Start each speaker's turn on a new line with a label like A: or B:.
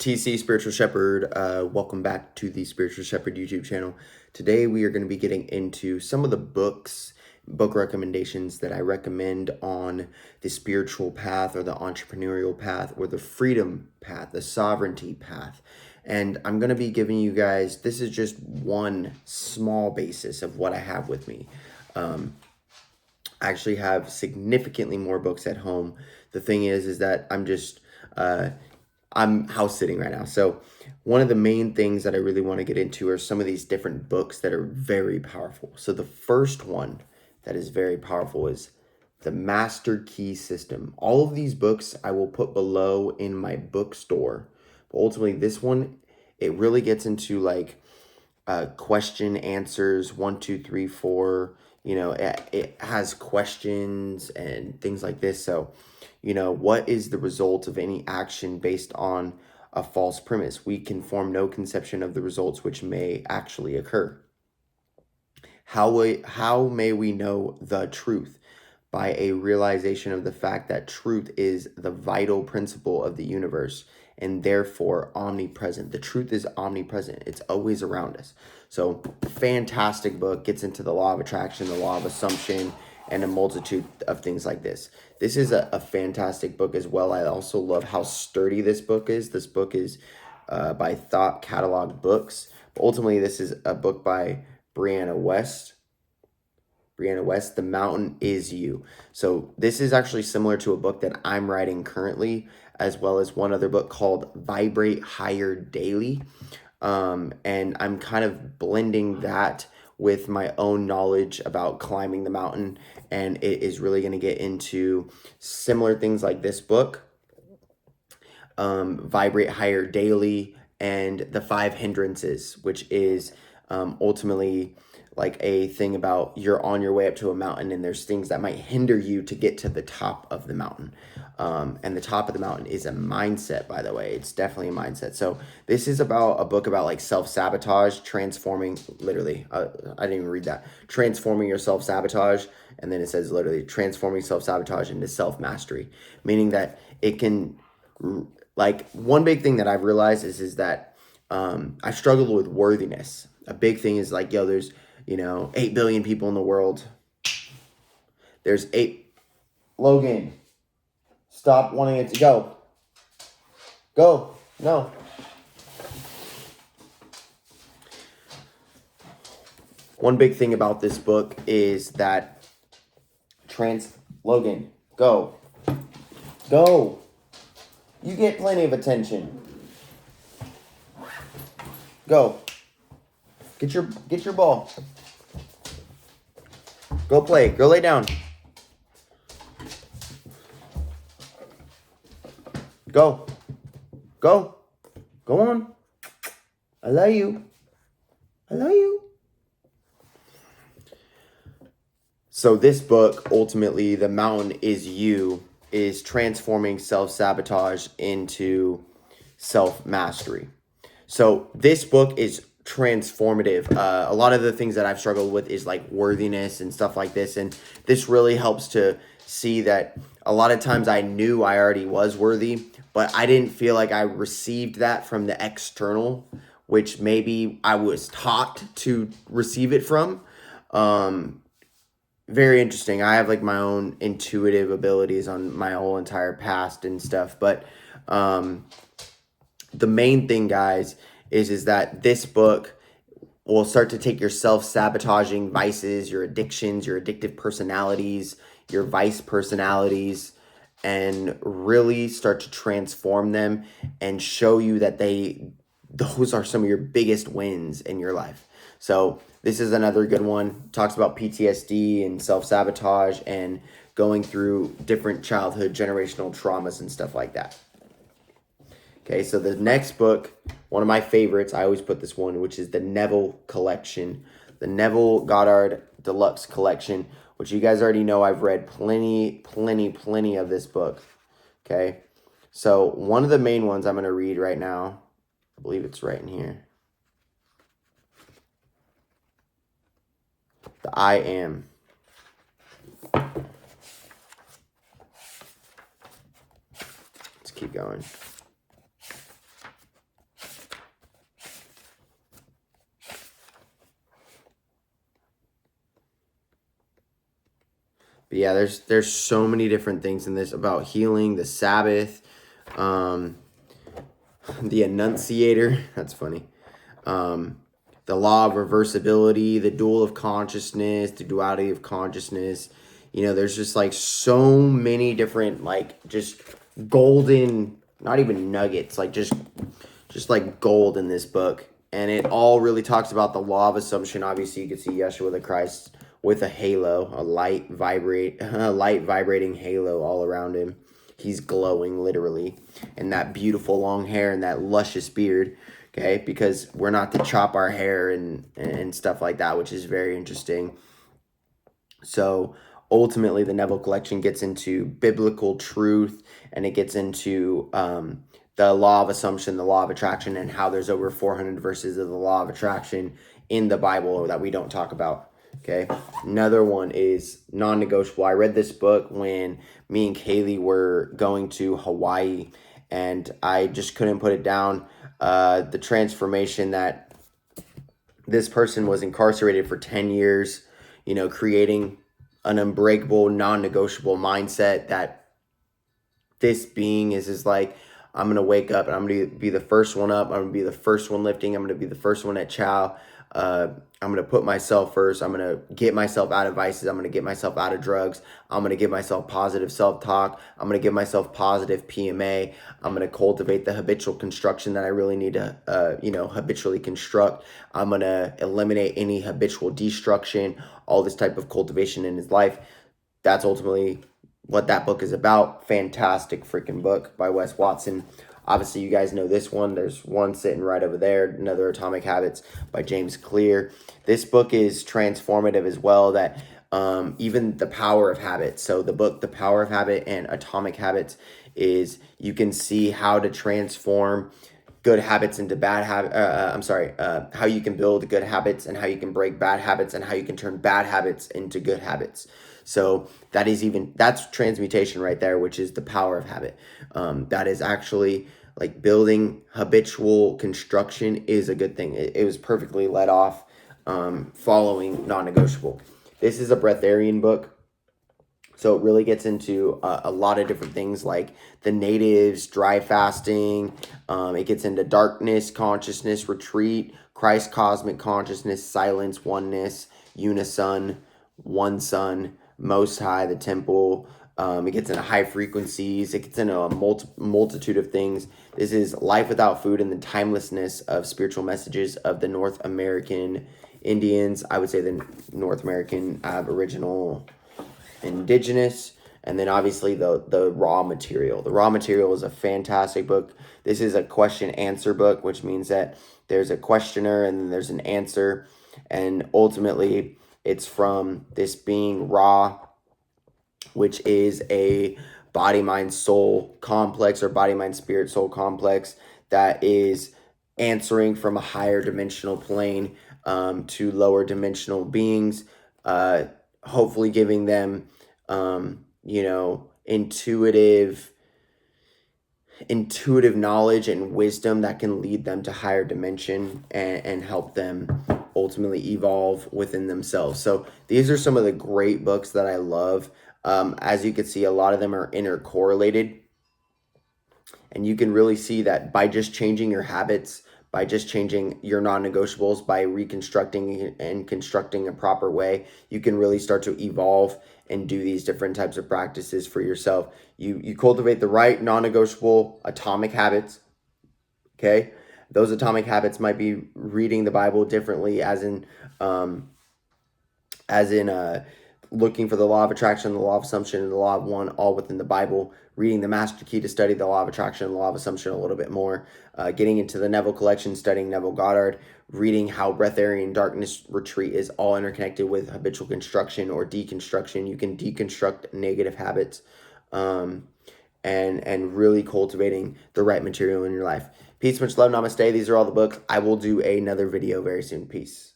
A: TC Spiritual Shepherd. Welcome back to the Spiritual Shepherd YouTube channel. Today we are going to be getting into some of the book recommendations that I recommend on the spiritual path or the entrepreneurial path or the freedom path, the sovereignty path. And I'm going to be giving you guys, this is just one small basis of what I have with me. I actually have significantly more books at home. The thing is that I'm house sitting right now. So one of the main things that I really want to get into are some of these different books that are very powerful. So the first one that is very powerful is The Master Key System. All of these books I will put below in my bookstore. But ultimately this one, it really gets into like question answers, 1, 2, 3, 4. You know, it has questions and things like this. So, you know, what is the result of any action based on a false premise? We can form no conception of the results which may actually occur. How may we know the truth? By a realization of the fact that truth is the vital principle of the universe and therefore omnipresent. The truth is omnipresent. It's always around us. So fantastic book, gets into the law of attraction, the law of assumption, and a multitude of things like this. This is a fantastic book as well. I also love how sturdy this book is. This book is by Thought Catalog Books. But ultimately, this is a book by Brianna West. The Mountain Is You. So this is actually similar to a book that I'm writing currently, as well as one other book called Vibrate Higher Daily. And I'm kind of blending that with my own knowledge about climbing the mountain. And it is really going to get into similar things like this book, Vibrate Higher Daily, and The 5 Hindrances, which is ultimately like a thing about you're on your way up to a mountain and there's things that might hinder you to get to the top of the mountain. And the top of the mountain is a mindset, by the way. It's definitely a mindset. So this is about a book about like self-sabotage, transforming, literally, I didn't even read that, transforming your self-sabotage. And then it says literally transforming self-sabotage into self-mastery, meaning that it can, like, one big thing that I've realized is that I struggle with worthiness. A big thing is like, yo, there's, 8 billion people in the world. There's 8. Logan, stop wanting it to go. Go. No. One big thing about this book is that Logan, go. Go. You get plenty of attention. Go. Get your ball. Go play. Go lay down. Go. Go. Go on. I love you. I love you. So this book, ultimately, The Mountain Is You, is transforming self-sabotage into self-mastery. So this book is transformative. A lot of the things that I've struggled with is like worthiness and stuff like this. And this really helps to see that a lot of times I knew I already was worthy, but I didn't feel like I received that from the external, which maybe I was taught to receive it from. Very interesting. I have like my own intuitive abilities on my whole entire past and stuff. But the main thing, guys, is that this book will start to take your self-sabotaging vices, your addictions, your addictive personalities, your vice personalities, and really start to transform them and show you that those are some of your biggest wins in your life. So this is another good one. Talks about PTSD and self-sabotage and going through different childhood generational traumas and stuff like that. Okay, so the next book, one of my favorites, I always put this one, which is the Neville Collection. The Neville Goddard Deluxe Collection, which you guys already know I've read plenty of this book. Okay, so one of the main ones I'm going to read right now, I believe it's right in here. The I Am. Let's keep going. But yeah, there's so many different things in this about healing, the Sabbath, um, the Annunciator. That's funny. Um, the law of reversibility, the dual of consciousness, the duality of consciousness. There's just like so many different like just golden, not even nuggets, like just like gold in this book. And it all really talks about the law of assumption. Obviously, you can see Yeshua the Christ with a halo, a light vibrating halo all around him. He's glowing literally, and that beautiful long hair and that luscious beard. Okay, because we're not to chop our hair and stuff like that, which is very interesting. So ultimately, the Neville Collection gets into biblical truth, and it gets into the law of assumption, the law of attraction, and how there's over 400 verses of the law of attraction in the Bible that we don't talk about. Okay. Another one is non-negotiable. I read this book when me and Kaylee were going to Hawaii, and I just couldn't put it down. The transformation that this person was incarcerated for 10 years, creating an unbreakable, non-negotiable mindset that this being is like, I'm going to wake up and I'm going to be the first one up. I'm going to be the first one lifting. I'm going to be the first one at chow. I'm going to put myself first. I'm going to get myself out of vices. I'm going to get myself out of drugs. I'm going to give myself positive self-talk. I'm going to give myself positive PMA. I'm going to cultivate the habitual construction that I really need to, habitually construct. I'm going to eliminate any habitual destruction, all this type of cultivation in his life. That's ultimately what that book is about. Fantastic freaking book by Wes Watson. Obviously, you guys know this one. There's one sitting right over there, another Atomic Habits by James Clear. This book is transformative as well, that even The Power of Habit. So the book, The Power of Habit and Atomic Habits, is you can see how to transform good habits into bad habits. How you can build good habits and how you can break bad habits and how you can turn bad habits into good habits. So that's transmutation right there, which is the power of habit. That is actually like building habitual construction is a good thing. It was perfectly led off following non-negotiable. This is a breatharian book. So it really gets into a lot of different things like the natives, dry fasting. It gets into darkness, consciousness, retreat, Christ, cosmic consciousness, silence, oneness, unison, one sun, most high, the temple. It gets into high frequencies. It gets into a multitude of things. This is Life Without Food and the Timelessness of Spiritual Messages of the North American Indians. I would say the North American Aboriginal Indigenous, and then obviously the raw material. The raw material is a fantastic book. This is a question answer book, which means that there's a questioner and then there's an answer, and ultimately it's from this being Ra, which is a body mind soul complex, or body mind spirit soul complex, that is answering from a higher dimensional plane to lower dimensional beings, hopefully giving them intuitive knowledge and wisdom that can lead them to higher dimension and help them ultimately evolve within themselves. So these are some of the great books that I love. As you can see, a lot of them are intercorrelated, and you can really see that by just changing your habits, by just changing your non-negotiables, by reconstructing and constructing a proper way, you can really start to evolve and do these different types of practices for yourself. You cultivate the right non-negotiable atomic habits, okay? Those atomic habits might be reading the Bible differently, as in looking for the law of attraction, the law of assumption, and the law of one, all within the Bible. Reading the Master Key to study the law of attraction and the law of assumption a little bit more. Getting into the Neville Collection, studying Neville Goddard. Reading how Breatharian Darkness Retreat is all interconnected with habitual construction or deconstruction. You can deconstruct negative habits, and really cultivating the right material in your life. Peace, much love, namaste. These are all the books. I will do another video very soon. Peace.